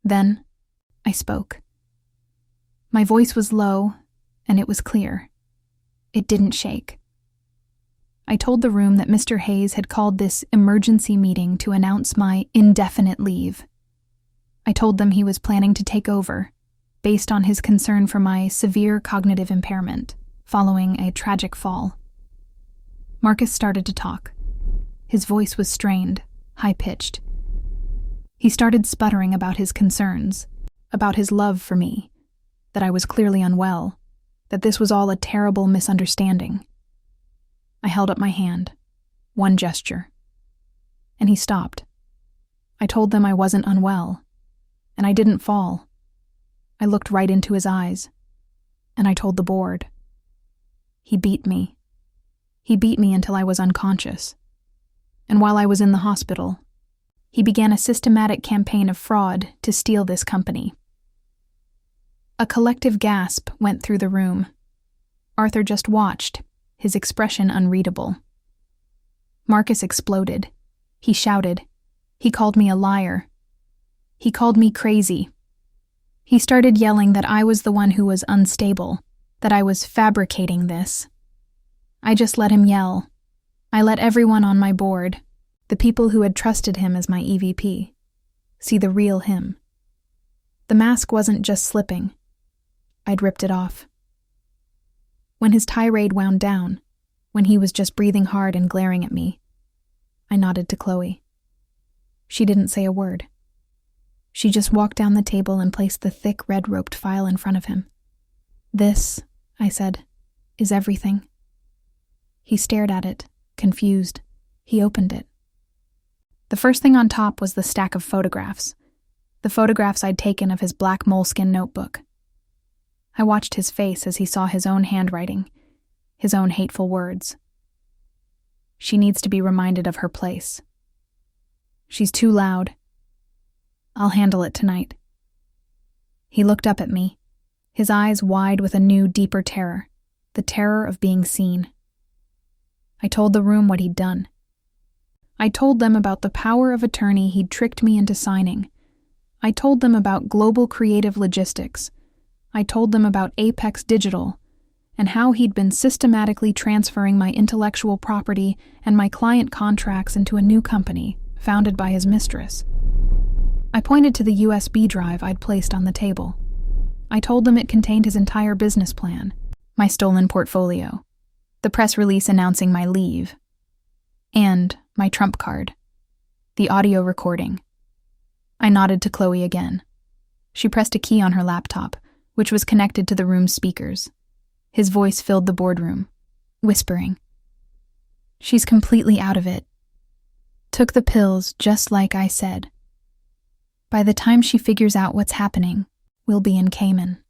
Then, I spoke. My voice was low, and it was clear. It didn't shake. I told the room that Mr. Hayes had called this emergency meeting to announce my indefinite leave. I told them he was planning to take over, based on his concern for my severe cognitive impairment, following a tragic fall. Marcus started to talk. His voice was strained, high-pitched. He started sputtering about his concerns, about his love for me, that I was clearly unwell, that this was all a terrible misunderstanding. I held up my hand, one gesture, and he stopped. I told them I wasn't unwell, and I didn't fall. I looked right into his eyes, and I told the board. He beat me. He beat me until I was unconscious. And while I was in the hospital, he began a systematic campaign of fraud to steal this company. A collective gasp went through the room. Arthur just watched, his expression unreadable. Marcus exploded. He shouted. He called me a liar. He called me crazy. He started yelling that I was the one who was unstable, that I was fabricating this. I just let him yell. I let everyone on my board, the people who had trusted him as my EVP, see the real him. The mask wasn't just slipping. I'd ripped it off. When his tirade wound down, when he was just breathing hard and glaring at me, I nodded to Chloe. She didn't say a word. She just walked down the table and placed the thick red-roped file in front of him. "This," I said, "is everything." He stared at it, confused. He opened it. The first thing on top was the stack of photographs, the photographs I'd taken of his black moleskin notebook. I watched his face as he saw his own handwriting, his own hateful words. "She needs to be reminded of her place. She's too loud. I'll handle it tonight." He looked up at me, his eyes wide with a new, deeper terror, the terror of being seen. I told the room what he'd done. I told them about the power of attorney he'd tricked me into signing. I told them about Global Creative Logistics. I told them about Apex Digital, and how he'd been systematically transferring my intellectual property and my client contracts into a new company founded by his mistress. I pointed to the USB drive I'd placed on the table. I told them it contained his entire business plan, my stolen portfolio, the press release announcing my leave, and my trump card, the audio recording. I nodded to Chloe again. She pressed a key on her laptop, which was connected to the room's speakers. His voice filled the boardroom, whispering. "She's completely out of it. Took the pills just like I said. By the time she figures out what's happening, we'll be in Cayman."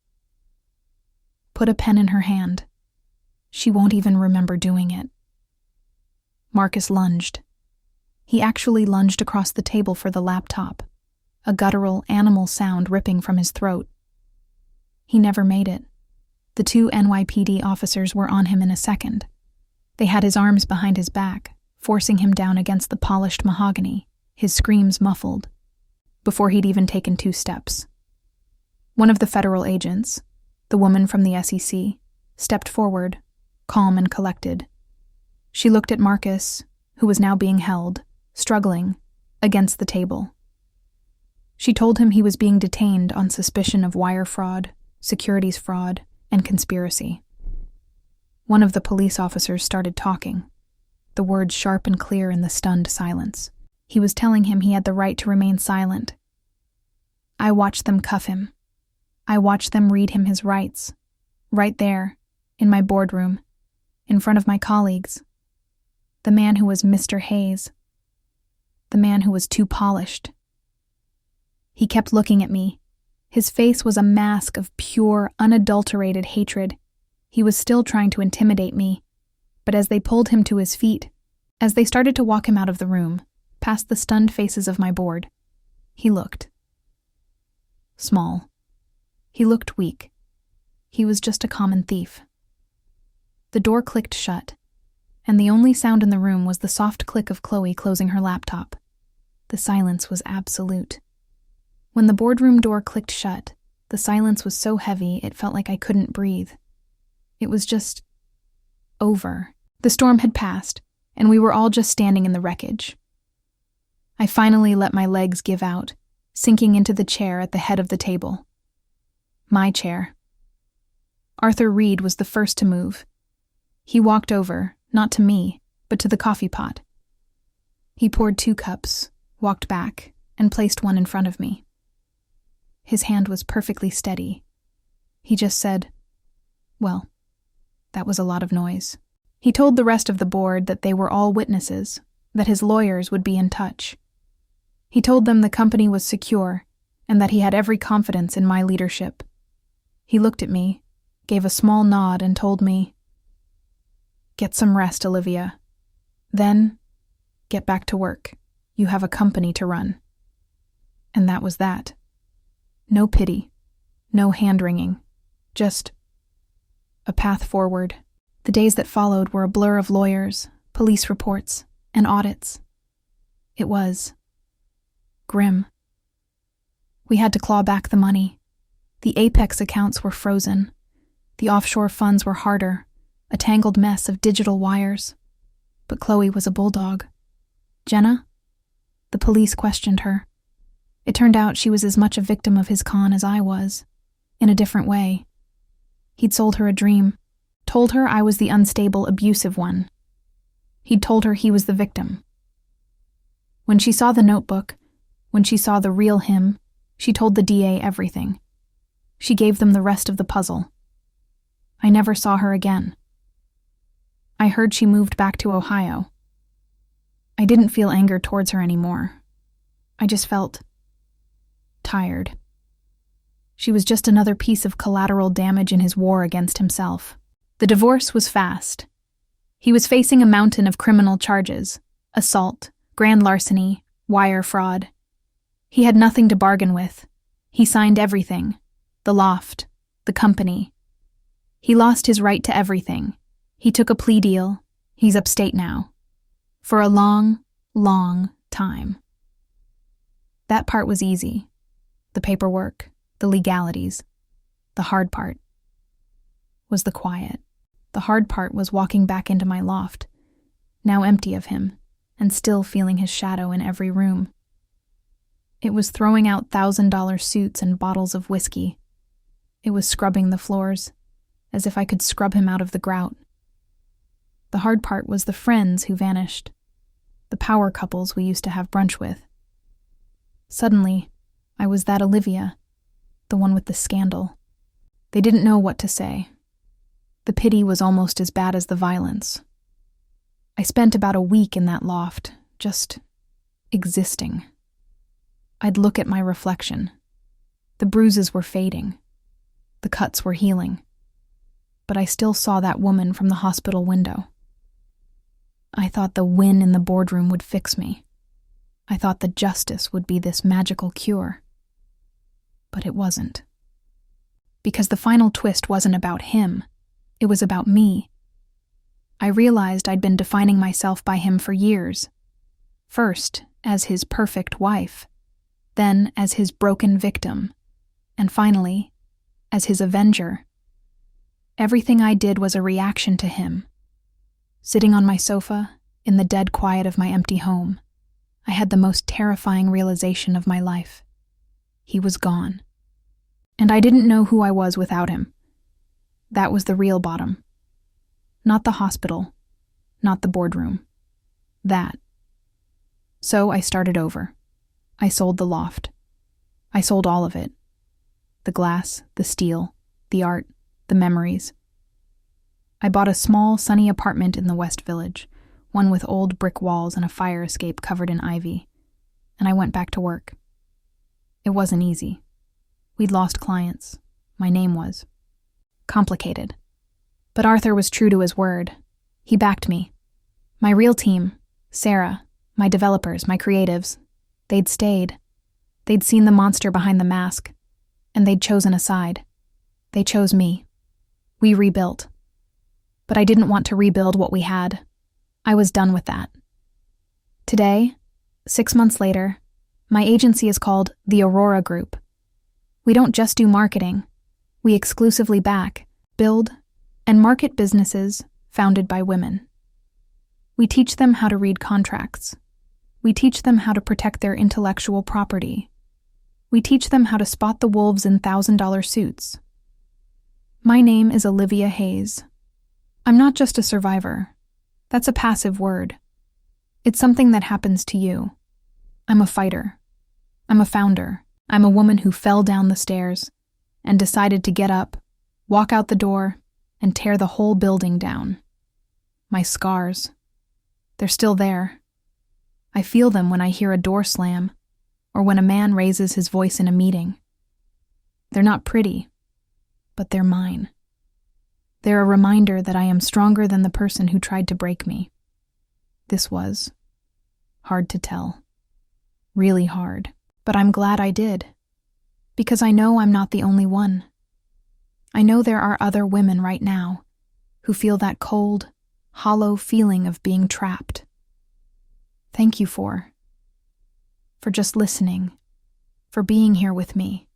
Put a pen in her hand. She won't even remember doing it. Marcus lunged. He actually lunged across the table for the laptop, a guttural animal sound ripping from his throat. He never made it. The 2 NYPD officers were on him in a second. They had his arms behind his back, forcing him down against the polished mahogany, his screams muffled, before he'd even taken 2 steps. One of the federal agents, the woman from the SEC, stepped forward, calm and collected. She looked at Marcus, who was now being held, struggling, against the table. She told him he was being detained on suspicion of wire fraud, securities fraud, and conspiracy. One of the police officers started talking, the words sharp and clear in the stunned silence. He was telling him he had the right to remain silent. I watched them cuff him. I watched them read him his rights, right there, in my boardroom, in front of my colleagues. The man who was Mr. Hayes. The man who was too polished. He kept looking at me. His face was a mask of pure, unadulterated hatred. He was still trying to intimidate me, but as they pulled him to his feet, as they started to walk him out of the room, past the stunned faces of my board, he looked small. He looked weak. He was just a common thief. The door clicked shut, and the only sound in the room was the soft click of Chloe closing her laptop. The silence was absolute. When the boardroom door clicked shut, the silence was so heavy it felt like I couldn't breathe. It was just over. The storm had passed, and we were all just standing in the wreckage. I finally let my legs give out, sinking into the chair at the head of the table. My chair. Arthur Reed was the first to move. He walked over, not to me, but to the coffee pot. He poured 2 cups, walked back, and placed one in front of me. His hand was perfectly steady. He just said, "Well, that was a lot of noise." He told the rest of the board that they were all witnesses, that his lawyers would be in touch. He told them the company was secure, and that he had every confidence in my leadership. He looked at me, gave a small nod, and told me, "Get some rest, Olivia. Then, get back to work. You have a company to run." And that was that. No pity, no hand-wringing, just a path forward. The days that followed were a blur of lawyers, police reports, and audits. It was grim. We had to claw back the money. The Apex accounts were frozen. The offshore funds were harder, a tangled mess of digital wires. But Chloe was a bulldog. Jenna? The police questioned her. It turned out she was as much a victim of his con as I was, in a different way. He'd sold her a dream, told her I was the unstable, abusive one. He'd told her he was the victim. When she saw the notebook, when she saw the real him, she told the DA everything. She gave them the rest of the puzzle. I never saw her again. I heard she moved back to Ohio. I didn't feel anger towards her anymore. I just felt tired. She was just another piece of collateral damage in his war against himself. The divorce was fast. He was facing a mountain of criminal charges: assault, grand larceny, wire fraud. He had nothing to bargain with. He signed everything: the loft, the company. He lost his right to everything. He took a plea deal. He's upstate now. For a long, long time. That part was easy. The paperwork, the legalities. The hard part was the quiet. The hard part was walking back into my loft, now empty of him, and still feeling his shadow in every room. It was throwing out $1,000 suits and bottles of whiskey. It was scrubbing the floors, as if I could scrub him out of the grout. The hard part was the friends who vanished, the power couples we used to have brunch with. Suddenly, I was that Olivia, the one with the scandal. They didn't know what to say. The pity was almost as bad as the violence. I spent about a week in that loft, just existing. I'd look at my reflection. The bruises were fading. The cuts were healing. But I still saw that woman from the hospital window. I thought the win in the boardroom would fix me. I thought the justice would be this magical cure. But it wasn't. Because the final twist wasn't about him. It was about me. I realized I'd been defining myself by him for years. First, as his perfect wife. Then, as his broken victim. And finally, as his avenger. Everything I did was a reaction to him. Sitting on my sofa, in the dead quiet of my empty home, I had the most terrifying realization of my life. He was gone. And I didn't know who I was without him. That was the real bottom. Not the hospital, not the boardroom. That. So I started over. I sold the loft. I sold all of it. The glass, the steel, the art, the memories. I bought a small, sunny apartment in the West Village, one with old brick walls and a fire escape covered in ivy, and I went back to work. It wasn't easy. We'd lost clients. My name was complicated. But Arthur was true to his word. He backed me. My real team, Sarah, my developers, my creatives, they'd stayed. They'd seen the monster behind the mask, and they'd chosen a side. They chose me. We rebuilt. But I didn't want to rebuild what we had. I was done with that. Today, 6 months later, my agency is called the Aurora Group. We don't just do marketing. We exclusively back, build, and market businesses founded by women. We teach them how to read contracts. We teach them how to protect their intellectual property. We teach them how to spot the wolves in $1,000 suits. My name is Olivia Hayes. I'm not just a survivor. That's a passive word. It's something that happens to you. I'm a fighter. I'm a founder. I'm a woman who fell down the stairs and decided to get up, walk out the door, and tear the whole building down. My scars. They're still there. I feel them when I hear a door slam or when a man raises his voice in a meeting. They're not pretty, but they're mine. They're a reminder that I am stronger than the person who tried to break me. This was hard to tell. Really hard. But I'm glad I did. Because I know I'm not the only one. I know there are other women right now, who feel that cold, hollow feeling of being trapped. Thank you for just listening, for being here with me.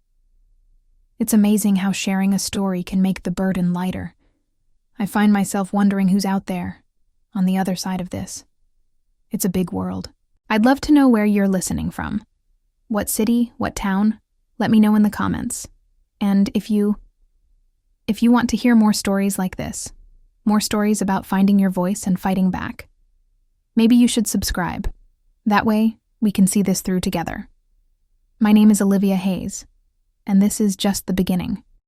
It's amazing how sharing a story can make the burden lighter. I find myself wondering who's out there, on the other side of this. It's a big world. I'd love to know where you're listening from. What city, what town? Let me know in the comments. And if you want to hear more stories like this, more stories about finding your voice and fighting back, maybe you should subscribe. That way, we can see this through together. My name is Olivia Hayes, and this is just the beginning.